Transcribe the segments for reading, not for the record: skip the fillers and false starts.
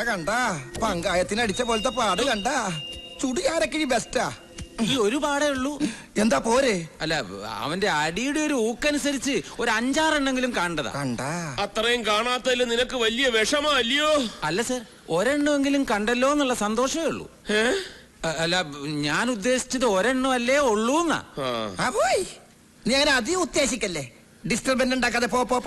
കണ്ട പങ്കായത്തിന് അടിച്ച പോലത്തെ പാട് കണ്ട ചുടുകാരൊക്കെ ബെസ്റ്റാ. ഈ ഒരു പാടേ ഉള്ളൂ. എന്താ പോരെ? അല്ല, അവന്റെ അടിയുടെ ഒരു ഊക്കനുസരിച്ച് ഒരു 5-6 എണ്ണെങ്കിലും കാണേണ്ടതാ. കണ്ടാ അത്രയും കാണാത്തതിൽ നിനക്ക് വലിയ വിഷമം അല്ലയോ? അല്ല സർ, ഒരെണ്ണമെങ്കിലും കണ്ടല്ലോ എന്നുള്ള സന്തോഷമേ ഉള്ളൂ. അല്ല, ഞാൻ ഉദ്ദേശിച്ചത് ഒരെണ്ണം അല്ലേ ഉള്ളൂ എന്നാ. പോയി നീ അങ്ങനെ അധികം ഉദ്ദേശിക്കല്ലേ. ഡിസ്റ്റർബൻസ് ഉണ്ടാക്കാതെ പോ.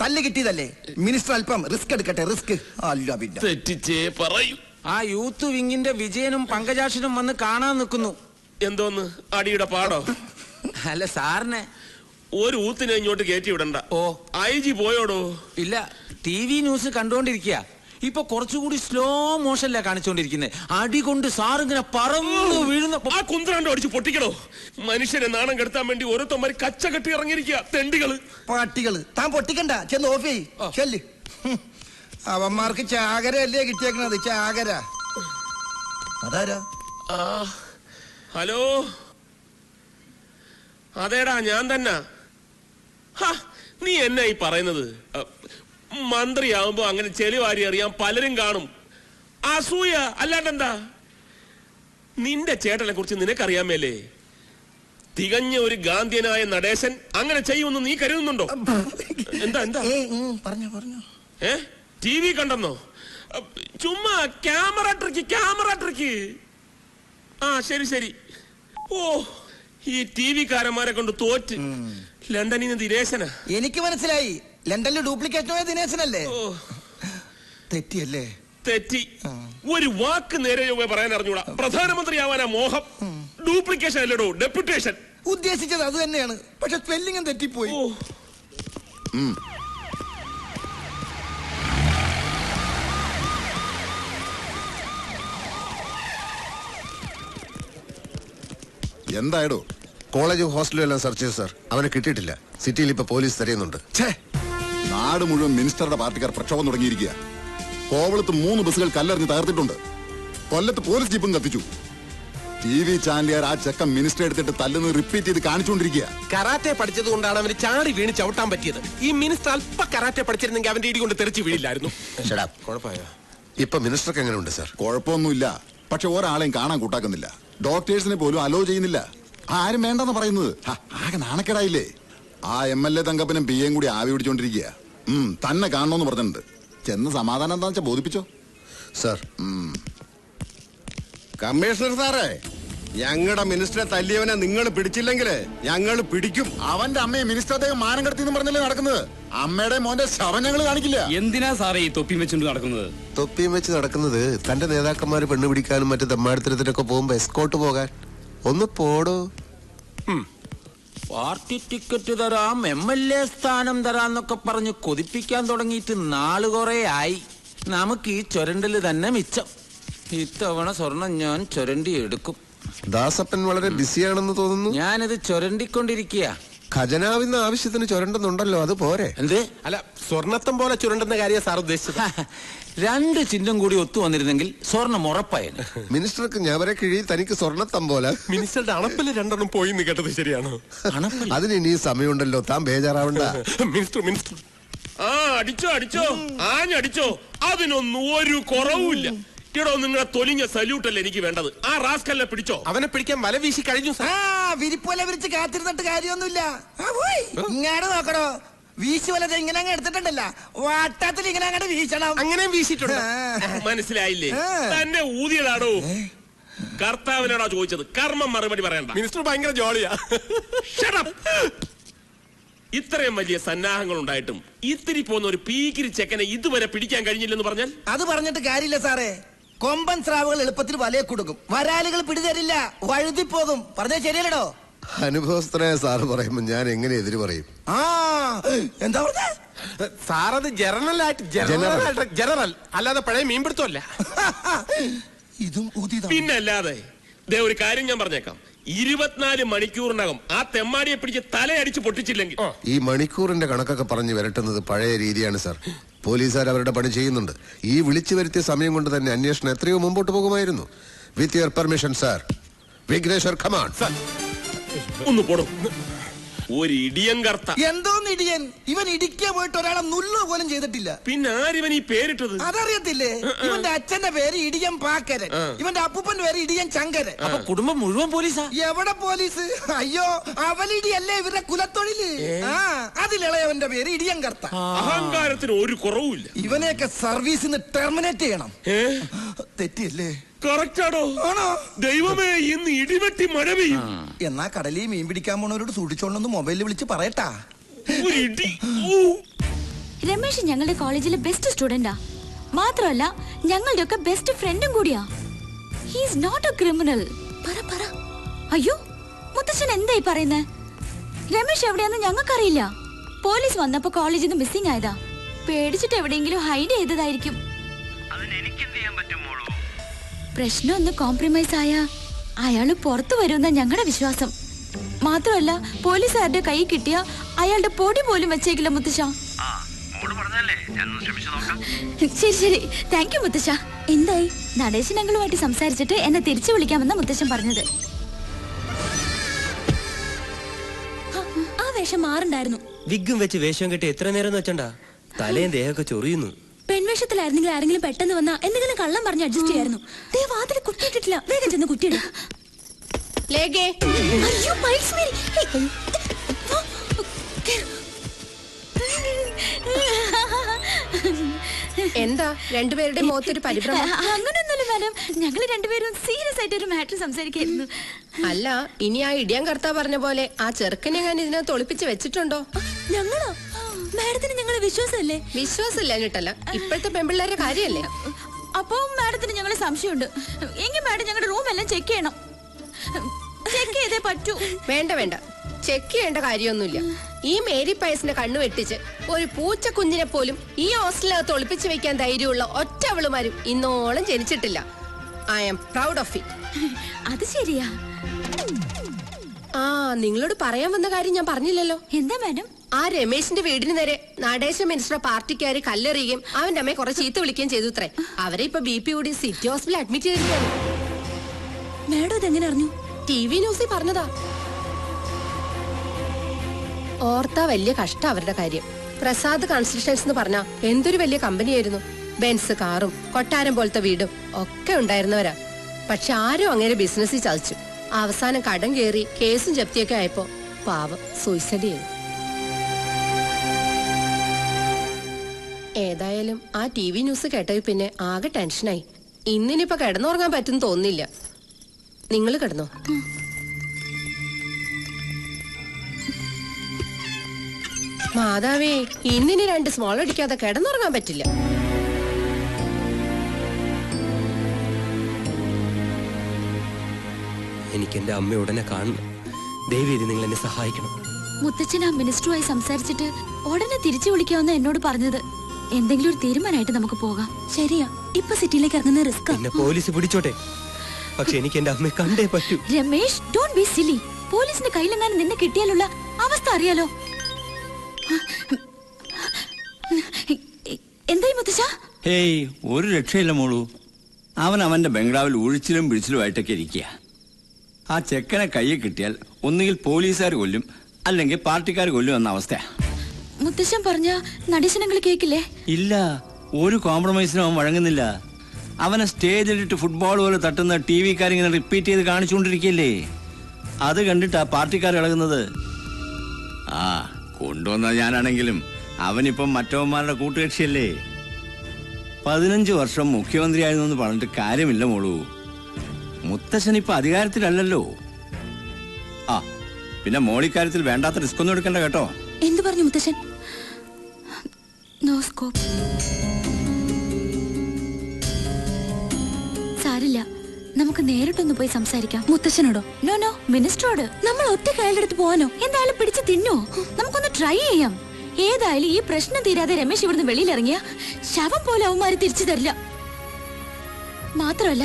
തല്ല് കിട്ടിയതല്ലേ. മിനിസ്റ്റർ അല്പം റിസ്ക് എടുക്കട്ടെ. റിസ്ക് അല്ല പിന്നെ തെറ്റിച്ചേ പറയൂ. ആ യൂത്ത് വിങ്ങിന്റെ വിജയനും പങ്കജാക്ഷനും വന്ന് കാണാൻ നിൽക്കുന്നു. എന്തോന്ന് അടിയുടെ പാടോ? അല്ല സാറിനെ ഒരു ഊത്തിനെ ഇങ്ങോട്ട് കയറ്റി വിടണ്ട. ഓ, IG പോയോടോ? ഇല്ല, TV ന്യൂസ് കണ്ടോണ്ടിരിക്കുക. ഇപ്പൊ കുറച്ചുകൂടി സ്ലോ മോഷനിലാ കാണിച്ചോണ്ടിരിക്കുന്നത്. അടി കൊണ്ട് സാറിങ്ങനെ പറന്നു വീഴുന്ന. ആ കുന്ത്രാണ്ടോ അടിച്ച് പൊട്ടിക്കണോ? മനുഷ്യനെ നാണം കെടുത്താൻ വേണ്ടി ഓരോരുത്തന്മാര് കച്ച കെട്ടി ഇറങ്ങിയിരിക്കുക. തെണ്ടികള്, പാട്ടികള്. താൻ പൊട്ടിക്കണ്ട, ചെന്ന് ഓഫ് ചെയ്യ്. ചെല്ല്. അവന്മാർക്ക് ചാകരയല്ലേ കിട്ടിയേക്കണത്. ചാകര. അതാരാ? ഹലോ, അതേടാ ഞാൻ തന്നെ. നീ എന്നാ ഈ പറയുന്നത്? മന്ത്രിയാവുമ്പോ അങ്ങനെ ചെളി വാരി അറിയാൻ പലരും കാണും. അസൂയ അല്ലാണ്ടെന്താ? നിന്റെ ചേട്ടനെ കുറിച്ച് നിനക്കറിയാമേലേ? തികഞ്ഞ ഒരു ഗാന്ധിയനായ നടേശൻ അങ്ങനെ ചെയ്യുമെന്ന് നീ കരുതുന്നുണ്ടോ? എന്താ പറഞ്ഞു TV കണ്ടെന്നോ? ചുമ്മാ ക്യാമറ ട്രിക്ക്. ശരി. ഓ, ഈ TV കാരന്മാരെ കൊണ്ട് തോറ്റ്. ലണ്ടനിൽ നിന്ന് ദിനേശനാ. എനിക്ക് മനസ്സിലായി. ലണ്ടനിൽ ഡ്യൂപ്ലിക്കേറ്റ് ദിനേശനല്ലേ? തെറ്റിയല്ലേ? തെറ്റി. ഒരു വാക്ക് നേരെ പറയാൻ അറിഞ്ഞൂടാ. പ്രധാനമന്ത്രിയാവാനാ മോഹം. ഡ്യൂപ്ലിക്കേഷൻ അല്ലടോ, ഡെപ്യൂട്ടേഷൻ. ഉദ്ദേശിച്ചത് അത് തന്നെയാണ്, പക്ഷെ സ്പെല്ലിംഗും തെറ്റിപ്പോയി. എന്തായടോ? കോളേജും ഹോസ്റ്റലും എല്ലാം സെർച്ച് ചെയ്തു സാർ. അവനെ കിട്ടിയിട്ടില്ല. സിറ്റിയിൽ ഇപ്പൊ പോലീസ് തിരയുന്നുണ്ട്. നാട് മുഴുവൻ മിനിസ്റ്ററുടെ പാർട്ടിക്കാർ പ്രക്ഷോഭം തുടങ്ങിയിരിക്കുക. കോവളത്ത് 3 ബസ്സുകൾ കല്ലെറിഞ്ഞ് തകർത്തിട്ടുണ്ട്. കൊല്ലത്ത് പോലീസ് ജീപ്പും കത്തിച്ചു. TV ചാനലുകാർ ആ ചെക്കൻ മിനിസ്റ്റർ എടുത്തിട്ട് തല്ലുന്നത് റിപ്പീറ്റ് ചെയ്ത് കാണിച്ചുകൊണ്ടിരിക്കുക. കരാറ്റെ പഠിച്ചത് കൊണ്ടാണ് അവന് ചാടി വീണ് ചവിട്ടാൻ പറ്റിയത്. ഈ മിനിസ്റ്റർ അല്പ കരാറ്റെ പഠിച്ചിരുന്നെങ്കിൽ അവന്റെ ഇടി കൊണ്ട് തെറിച്ച് വീഴില്ലായിരുന്നു. ഇപ്പൊ മിനിസ്റ്റർക്ക് എങ്ങനെയുണ്ട് സാർ? കുഴപ്പമൊന്നുമില്ല, പക്ഷെ ഒരാളെയും കാണാൻ കൂട്ടാക്കുന്നില്ല. ഡോക്ടേഴ്സിനെ പോലും അലോ ചെയ്യുന്നില്ല. ആരും വേണ്ടെന്ന് പറയുന്നത്. ആകെ നാണക്കേടായില്ലേ? ആ MLA തങ്കപ്പനും PAയും കൂടി ആവി പിടിച്ചോണ്ടിരിക്കുക. തന്നെ കാണണമെന്ന് പറഞ്ഞിട്ടുണ്ട്. ചെന്ന് സമാധാനം എന്താ വെച്ചാ ബോധിപ്പിച്ചോ സാർ. കമ്മീഷണർ സാറേ, ഞങ്ങളുടെ മിനിസ്റ്ററെ തല്ലിയവനെ നിങ്ങൾ പിടിച്ചില്ലെങ്കിൽ ഞങ്ങൾ പിടിക്കും. അവന്റെ അമ്മയെ മിനിസ്റ്റർ അദ്ദേഹം മാനം കടത്തി പറഞ്ഞല്ലേ നടക്കുന്നത്. അമ്മയുടെ മോന്റെ ശവം ഞങ്ങൾ കാണിക്കില്ല. എന്തിനാ സാറേ ഈ തൊപ്പിയും വെച്ചുകൊണ്ട് നടക്കുന്നത്? തൊപ്പിയും വെച്ച് നടക്കുന്നത് തന്റെ നേതാക്കന്മാര് പെണ്ണു പിടിക്കാനും മറ്റു തെമ്മാടിത്തരത്തിനൊക്കെ പോകുമ്പോ എസ്കോട്ട് പോകാൻ. ഒന്ന് പോടോ. പാർട്ടി ടിക്കറ്റ് തരാം, MLA സ്ഥാനം തരാന്നൊക്കെ പറഞ്ഞ് കൊതിപ്പിക്കാൻ തുടങ്ങിയിട്ട് നാള് കുറെ ആയി. നമുക്ക് ഈ ചുരണ്ടല് തന്നെ മിച്ചം. ഇത്തവണ സ്വർണം ഞാൻ ചുരണ്ടി എടുക്കും. ദാസപ്പൻ വളരെ ബിസിയാണെന്ന് തോന്നുന്നു. ഞാനിത് ചുരണ്ടിക്കൊണ്ടിരിക്കുക. ഖജനാവിന്ന് ആവശ്യത്തിന് ചുരണ്ടുന്നുണ്ടല്ലോ, അത് പോരെ? എന്ത്? അല്ല, സ്വർണത്തം പോലെ ചുരണ്ടുന്ന കാര്യം സാർ ഉദ്ദേശിച്ചത്. 2 ചിഹ്നം കൂടി ഒത്തു വന്നിരുന്നെങ്കിൽ സ്വർണം ഉറപ്പായിരുന്നു. മിനിസ്റ്റർക്ക് ഞവരെ കിഴി, തനിക്ക് സ്വർണത്തം പോലെ. മിനിസ്റ്ററുടെ അണപ്പില് 2 പോയി എന്ന് കേട്ടത് ശരിയാണോ? അതിന് ഇനി സമയമുണ്ടല്ലോ, താൻ ബേജാറാവണ്ട. മിനിസ്റ്റർ അടിച്ചോ ആഞ്ഞടിച്ചോ, അതിനൊന്നും ഒരു കുറവുമില്ല. ോ നിങ്ങളെ തൊലിഞ്ഞ സല്യൂട്ടല്ലേ എനിക്ക് വേണ്ടത്. ആ റാസ്കലിനെ പിടിച്ചോ. അവനെ പിടിക്കാൻ വല വീശി കഴിഞ്ഞു. വിരിപ്പോലെ വിരിച്ച് കാത്തിരുന്നിട്ട് കാര്യമൊന്നുമില്ല. ഇങ്ങാട് നോക്കണോ, വീശി വലത് ഇങ്ങനെ അങ്ങ് എടുത്തിട്ടുണ്ടല്ല, വാട്ടത്തിൽ ഇങ്ങനെ അങ്ങോട്ട് വീശണം. അങ്ങനെ വീശിട്ടുണ്ട്. മനസ്സിലായില്ലേ? തന്നെ ഊതിയതാണോ? കർത്താവിനാണോ ചോദിച്ചത്? കർമ്മം മറുപടി പറയണ്ട. മിനിസ്റ്റർ ഭയങ്കര ജോളിയാ. ഇത്രയും വലിയ സന്നാഹങ്ങൾ ഉണ്ടായിട്ടും ഇത്തിരി പോകുന്ന ഒരു പീക്കിരി ചെക്കനെ ഇതുവരെ പിടിക്കാൻ കഴിഞ്ഞില്ലെന്ന് പറഞ്ഞാൽ അത് പറഞ്ഞിട്ട് കാര്യമില്ല സാറേ. കൊമ്പൻ സ്രാവുകൾ എളുപ്പത്തിൽ വലയെ കൊടുക്കും, വരാലുകൾ പിടിതരില്ല, വഴുതിപ്പോകും. പറഞ്ഞാൽ ശരിയല്ലടോ? അനുഭവസ്ഥനായ സാറ് പറയുമ്പോ ഞാൻ എങ്ങനെ എതിര് പറയും? എന്താ പറഞ്ഞ സാറത് ജനറൽ അല്ലാതെ പഴയ മീൻപിടുത്തമല്ല. ഇതും പിന്നല്ലാതെ. ഒരു കാര്യം ഞാൻ പറഞ്ഞേക്കാം. 24 മണിക്കൂറിനകം ആ തെമ്മാടിയെ പിടിച്ച് തലയടിച്ച് പൊട്ടിച്ചില്ലെങ്കിൽ. ഈ മണിക്കൂറിന്റെ കണക്കൊക്കെ പറഞ്ഞു വരട്ടുന്നത് പഴയ രീതിയാണ് സാർ. പോലീസുകാർ അവരുടെ പണി ചെയ്യുന്നുണ്ട്. ഈ വിളിച്ചു വരുത്തിയ സമയം കൊണ്ട് തന്നെ അന്വേഷണം എത്രയോ മുമ്പോട്ട് പോകുമായിരുന്നു. With your permission sir. Vigneshwar, come on. ഒന്ന് പോടും. ഒരു ഇടിയൻ കർത്ത. എന്തോന്ന് ഇടിയൻ? ഇവൻ ഇടിക്കാൻ പോയിട്ട് ഒരാളെ നുള്ളു പോലും ചെയ്തിട്ടില്ല. പിന്നെ ആരിവൻ ഈ പേരിട്ടത്? അതറിയത്തില്ലേ? ഇവന്റെ അച്ഛന്റെ പേര് ഇടിയൻ പാക്കരൻ, ഇവന്റെ അപ്പൂപ്പന്റെ പേര് ഇടിയൻ ചങ്കരൻ. അപ്പൊ കുടുംബം മുഴുവൻ പോലീസാ? എവിടെ പോലീസ്? അയ്യോ, അവലിടിയല്ലേ ഇവരുടെ കുലത്തൊഴില്. അതിലിളയവന്റെ പേര് ഇടിയൻ കർത്ത. അഹങ്കാരത്തിന് ഒരു കുറവുമില്ല. ഇവനെയൊക്കെ സർവീസിന് ടെർമിനേറ്റ് ചെയ്യണം. തെറ്റിയല്ലേ? കറക്റ്റാണോ? ആണോ? ദൈവമേ, ഇന്ന് ഇടിവെട്ടി മഴ പെയ്യും. എന്നാ കടലിൽ മീൻ പിടിക്കാൻ പോണവരോട് സൂക്ഷിച്ചോളൊന്ന് മൊബൈലിൽ വിളിച്ച് പറയട്ടാ. ഒരു ഇടി. രമേശ് ഞങ്ങളുടെ കോളേജിലെ ബെസ്റ്റ് സ്റ്റുഡന്റാ. മാത്രമല്ല ഞങ്ങളുടെ ഒക്കെ ബെസ്റ്റ് ഫ്രണ്ടും കൂടിയാ. He's not a criminal. പറ. അയ്യോ, മുത്തച്ഛൻ എന്തായി പറയുന്നേ? രമേശ് എവിടെയാന്ന് ഞങ്ങൾക്കറിയില്ല. പോലീസ് വന്നപ്പോ കോളേജിൽ നിന്ന് മിസ്സിംഗ് ആയതാ. പേടിച്ചിട്ട് എവിടെയെങ്കിലും ഹൈഡ് ചെയ്തതായിരിക്കും. പ്രശ്നം ഒന്ന് കോംപ്രമൈസ് ആയ അയാള് പുറത്തു വരുമെന്ന ഞങ്ങളുടെ വിശ്വാസം. മാത്രമല്ല പോലീസുകാരുടെ കൈ കിട്ടിയ അയാളുടെ പൊടി പോലും വെച്ചേക്കില്ല മുത്തശ്ശ. ശരി, താങ്ക് യു മുത്തശ്ശ. എന്തായി? നടേശൻ അങ്കിളുമായിട്ട് സംസാരിച്ചിട്ട് എന്നെ തിരിച്ചു വിളിക്കാമെന്ന മുത്തശ്ശൻ പറഞ്ഞത്. ആ വേഷം മാറുണ്ടായിരുന്നു. വിഗും വെച്ച് വേഷം കെട്ടി എത്ര നേരം വെച്ചണ്ടാ? തലയും ദേഹമൊക്കെ ചൊറിയുന്നു. പെൺവേഷത്തിലായിരുന്നെങ്കിൽ ആരെങ്കിലും പെട്ടെന്ന് വന്നാ എന്തെങ്കിലും കള്ളം പറഞ്ഞ് അഡ്ജസ്റ്റ് ചെയ്യായിരുന്നു. വാതിൽ കുറ്റിയിട്ടിട്ടില്ല. വേഗം ചെന്ന് കുറ്റിയിടും. എന്താ രണ്ടുപേരുടെ മുഖത്തൊരു പരിഭ്രമം? അങ്ങനൊന്നുമില്ല മാഡം, ഞങ്ങൾ രണ്ടുപേരും സീരിയസ് ആയിട്ട് ഒരു മാറ്റർ സംസാരിക്കായിരുന്നു. അല്ല, ഇനി ആ ഇടിയാൻ കർത്താ പറഞ്ഞ പോലെ ആ ചെറുക്കനെ ഞാൻ ഇതിനകത്ത് ഒളിപ്പിച്ച് വെച്ചിട്ടുണ്ടോ? ഞങ്ങളോ? മാഡത്തിന് ഞങ്ങളെ വിശ്വാസമല്ലേ? വിശ്വാസമില്ല എന്നിട്ടല്ല, ഇപ്പോഴത്തെ പെൺപിള്ളേരുടെ കാര്യല്ലേ. അപ്പൊ മാഡത്തിന് ഞങ്ങളെ സംശയമുണ്ട്. എങ്കിൽ മാഡം ഞങ്ങളുടെ റൂം എല്ലാം ചെക്ക് ചെയ്യണം. ചെക്ക് ചെയ്തേ പറ്റൂ. വേണ്ട, ചെക്ക് ചെയ്യേണ്ട കാര്യമൊന്നുമില്ല. ഈ മേരി പയസിന്റെ കണ്ണു വെട്ടിച്ച് ഒരു പൂച്ച കുഞ്ഞിനെ പോലും ഈ ഹോസ്റ്റലിനകത്ത് ഒളിപ്പിച്ചു വെക്കാൻ ധൈര്യമുള്ള ഒറ്റ അവളുമാരും ഇന്നോളം ജനിച്ചിട്ടില്ല. I am proud of it. അത് ശരിയാ. നിങ്ങളോട് പറയാൻ വന്ന കാര്യം ഞാൻ പറഞ്ഞില്ലല്ലോ. എന്താ മാഡം? ആ രമേശിന്റെ വീടിന് നേരെ നടേശ മിനിസ്റ്റർ പാർട്ടിക്കാര് കല്ലെറിയുകയും അവന്റെ അമ്മയെ കുറെ ചീത്ത വിളിക്കുകയും ചെയ്തു അത്രേ. അവരെ ഇപ്പൊ BP കൂടി സിറ്റി ഹോസ്പിറ്റലിൽ അഡ്മിറ്റ് ചെയ്തിരിക്കുകയാണ്. മാഡം ഇതെങ്ങനെ അറിഞ്ഞു? TV ന്യൂസിൽ പറഞ്ഞതാ. ഓർത്താ വലിയ കഷ്ടം അവരുടെ കാര്യം. പ്രസാദ് കൺസ്ട്രക്ഷൻസ് എന്ന് പറഞ്ഞാ എന്തൊരു വലിയ കമ്പനിയായിരുന്നു. ബെൻസ് കാറും കൊട്ടാരം പോലത്തെ വീടും ഒക്കെ ഉണ്ടായിരുന്നവരാ. പക്ഷെ ആരും അങ്ങനെ ബിസിനസ്സിൽ ചതിച്ചു. അവസാനം കടം കയറി കേസും ജപ്തിയൊക്കെ ആയപ്പോ പാവം സൂയിസൈഡ് ചെയ്തു. ഏതായാലും ആ TV ന്യൂസ് കേട്ടത് പിന്നെ ആകെ ടെൻഷനായി. ഇന്നിനിപ്പോ കിടന്നുറങ്ങാൻ പറ്റും തോന്നില്ല. നിങ്ങൾ കിടന്നോ? മാതാവേ, ഇന്നിനി 2 സ്മോൾ അടിക്കാതെ കിടന്നുറങ്ങാൻ പറ്റില്ല. എനിക്ക് എന്റെ അമ്മ ഉടനെ കാണണം. ദയവേദി നിങ്ങൾ എന്നെ സഹായിക്കണം. മുത്തച്ഛൻ ആ മിനിസ്റ്ററുമായി സംസാരിച്ചിട്ട് ഉടനെ തിരിച്ചു വിളിക്കാമെന്ന് എന്നോട് പറഞ്ഞത്. എന്തെങ്കിലും ഒരു തീരുമാനമായിട്ട് നമുക്ക് പോകാം. ശരിയാ, ഇപ്പൊ സിറ്റിയിലേക്ക് ഇറങ്ങുന്ന റിസ്ക്. എന്നെ പോലീസ് പിടിച്ചോട്ടെ, പക്ഷെ എനിക്ക് എന്റെ അമ്മയെ കണ്ടേ പറ്റൂ. രമേശ്, ഡോണ്ട് ബി സിലി. പോലീസിന്റെ കയ്യിലെങ്ങാനും നിന്നെ കിട്ടിയാലുള്ള അവസ്ഥ അറിയാലോ. എന്തായി മുത്തച്ഛ? ഹേയ്, ഒരു രക്ഷയില്ല മോളൂ. അവൻ അവന്റെ ബംഗ്ലാവിൽ ഒഴിച്ചിലും പിടിച്ചിലുമായിട്ടൊക്കെ ഇരിക്കുക. ആ ചെക്കനെ കയ്യിൽ കിട്ടിയാൽ ഒന്നുകിൽ പോലീസുകാർ കൊല്ലും, അല്ലെങ്കിൽ പാർട്ടിക്കാർ കൊല്ലും എന്ന അവസ്ഥയാ. മുത്തശ്ശൻ പറഞ്ഞ നടേശനങ്ങൾ കേക്കില്ലേ? ഇല്ല, ഒരു കോംപ്രമൈസിനും അവൻ വഴങ്ങുന്നില്ല. അവനെ സ്റ്റേജിലിട്ട് ഫുട്ബോൾ പോലെ തട്ടുന്ന TV-കാരിങ്ങനെ റിപ്പീറ്റ് ചെയ്ത് കാണിച്ചുകൊണ്ടിരിക്കുകയല്ലേ. അത് കണ്ടിട്ടാ പാർട്ടിക്കാർ ഇളകുന്നത്. കൊണ്ടുവന്ന ഞാനാണെങ്കിലും അവനിപ്പം മറ്റവന്മാരുടെ കൂട്ടുകക്ഷിയല്ലേ. 15 വർഷം മുഖ്യമന്ത്രിയായിരുന്നു പറഞ്ഞിട്ട് കാര്യമില്ല മോളൂ. മുത്തശ്ശൻ ഇപ്പൊ അധികാരത്തിലല്ലല്ലോ. പിന്നെ മോളിക്കാര്യത്തിൽ വേണ്ടാത്ത റിസ്ക് ഒന്നും എടുക്കണ്ട കേട്ടോ. എന്തു പറഞ്ഞു മുത്തശ്ശൻ? No scope. സാരില്ല, നമുക്ക് നേരിട്ടൊന്ന് പോയി സംസാരിക്കാം. മുത്തശ്ശനോടോ? നോ, മിനിസ്റ്ററോട്. നമ്മൾ ഒറ്റ കയ്യിലെടുത്ത് പോവാനോ? എന്തായാലും പിടിച്ച് തിന്നോ? നമുക്കൊന്ന് ട്രൈ ചെയ്യാം. ഏതായാലും ഈ പ്രശ്നം തീരാതെ രമേശ് ഇവിടുന്ന് വെളിയിലിറങ്ങിയ ശവം പോലെ അവന്മാര് തിരിച്ചു തരില്ല. മാത്രമല്ല,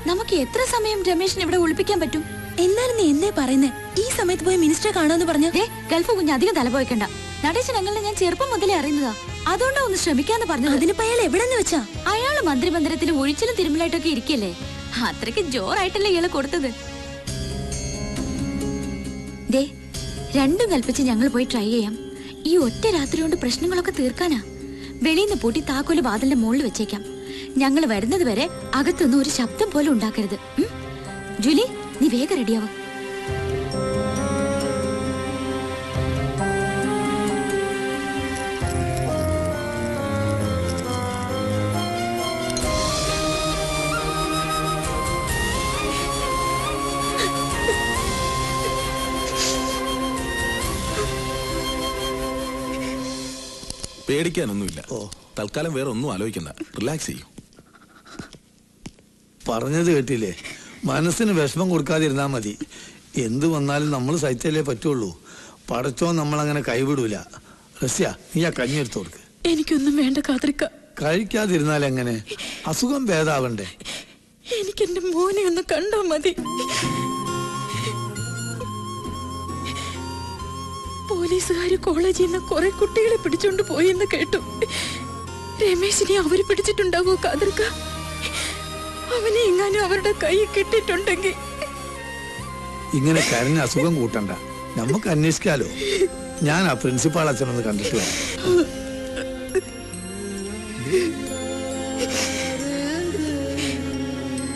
നമുക്ക് എത്ര സമയം രമേശിനെ ഇവിടെ ഒളിപ്പിക്കാൻ പറ്റും? എന്നാലും നീ എന്തേ പറയുന്നേ? ഈ സമയത്ത് പോയി മിനിസ്റ്ററെ കാണാന്ന് പറഞ്ഞ ഗൾഫ് കുഞ്ഞ് അധികം തലപോയിക്കണ്ട. നടേശൻ അങ്ങളെ ഞാൻ ചെറുപ്പം മുതലേ അറിയുന്നതാ. അതുകൊണ്ടാ ഒന്ന് ശ്രമിക്കാന്ന് പറഞ്ഞത്. അതിനിപ്പോ അയാൾ എവിടെന്ന് വെച്ചാ? അയാള് മന്ത്രിമന്ദിരത്തിൽ ഒഴിച്ചിലും തിരുമലായിട്ടൊക്കെ ഇരിക്കല്ലേ. അത്രയ്ക്ക് ജോറായിട്ടല്ലേ ഇയാള് കൊടുത്തത്. രണ്ടും കൽപ്പിച്ച് ഞങ്ങൾ പോയി ട്രൈ ചെയ്യാം. ഈ ഒറ്റ രാത്രി കൊണ്ട് പ്രശ്നങ്ങളൊക്കെ തീർക്കാനാ. വെളിയിൽ നിന്ന് പൂട്ടി താക്കോല് വാതിലിന്റെ മുകളിൽ വെച്ചേക്കാം. ഞങ്ങൾ വരുന്നത് വരെ അകത്തുനിന്ന് ഒരു ശബ്ദം പോലും ഉണ്ടാക്കരുത്. ജൂലി, നീ വേഗം റെഡിയാവും. പേടിക്കാനൊന്നുമില്ല. തൽക്കാലം വേറെ ഒന്നും ആലോചിക്കണ്ട, റിലാക്സ് ചെയ്യും. പറഞ്ഞത് കേട്ടില്ലേ, മനസ്സിന് വിഷമം കൊടുക്കാതിരുന്നാ മതി. എന്ത് വന്നാലും നമ്മൾ സഹിച്ചല്ലേ പറ്റുള്ളൂ. പടച്ചോ നമ്മളങ്ങനെ കൈവിടൂല. റസ്യ, നീ ആ കഞ്ഞി എടുത്തു കൊടുക്ക്. എനിക്കൊന്നും വേണ്ട കാതൃക്ക. കഴിക്കാതിരുന്നാൽ എങ്ങനെ? അസുഖം ഭേദാവണ്ടേ? എനിക്ക് എന്റെ മോനെ ഒന്ന് കണ്ടാ മതി. പോലീസുകാര് കോളേജിൽ നിന്ന് കുറെ കുട്ടികളെ പിടിച്ചോണ്ട് പോയെന്ന് കേട്ടു. രമേശിനെ അവര് പിടിച്ചിട്ടുണ്ടാവോ കാതൃക്ക? അവനെ എങ്ങാനും അവരുടെ കൈ കിട്ടിയിട്ടുണ്ടെങ്കിൽ. ഇങ്ങനെ കരഞ്ഞ അസുഖം കൂട്ടണ്ട, നമുക്ക് അന്വേഷിക്കാലോ. ഞാൻ ആ പ്രിൻസിപ്പാൾ അച്ഛനൊന്ന് കണ്ടിട്ട് വരാം.